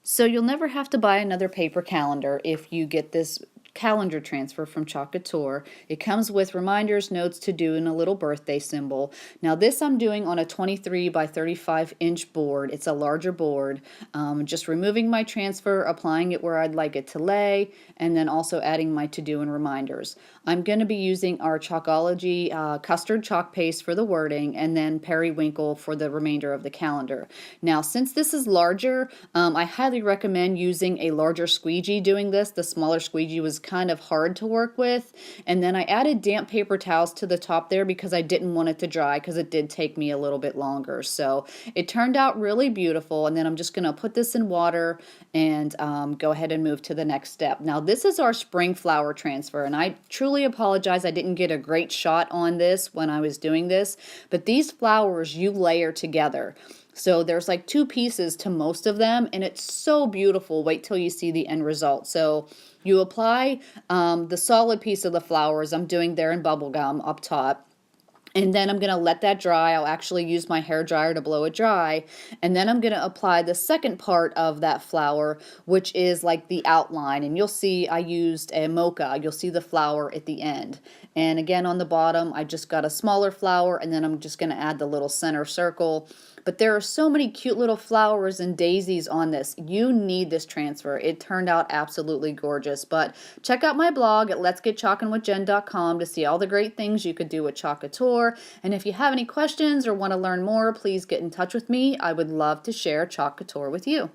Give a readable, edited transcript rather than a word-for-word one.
So you'll never have to buy another paper calendar if you get this calendar transfer from Chalk Couture. It comes with reminders, notes to do, and a little birthday symbol. Now this I'm doing on a 23 by 35 inch board. It's a larger board. Just removing my transfer, applying it where I'd like it to lay, and then also adding my to do and reminders. I'm going to be using our Chalkology custard chalk paste for the wording, and then Periwinkle for the remainder of the calendar. Now since this is larger, I highly recommend using a larger squeegee doing this. The smaller squeegee was kind of hard to work with. And then I added damp paper towels to the top there because I didn't want it to dry, because it did take me a little bit longer. So it turned out really beautiful. And then I'm just going to put this in water and go ahead and move to the next step. Now this is our spring flower transfer, and I truly apologize I didn't get a great shot on this when I was doing this, but these flowers you layer together. So there's like two pieces to most of them, and it's so beautiful. Wait till you see the end result. So you apply the solid piece of the flowers. I'm doing there in bubblegum up top. And then I'm going to let that dry. I'll actually use my hair dryer to blow it dry. And then I'm going to apply the second part of that flower, which is like the outline. And you'll see I used a mocha. You'll see the flower at the end. And again, on the bottom, I just got a smaller flower, and then I'm just going to add the little center circle. But there are so many cute little flowers and daisies on this. You need this transfer. It turned out absolutely gorgeous. But check out my blog at letsgetchalkinwithjen.com to see all the great things you could do with Chalk Couture. And if you have any questions or want to learn more, please get in touch with me. I would love to share Chalk Couture with you.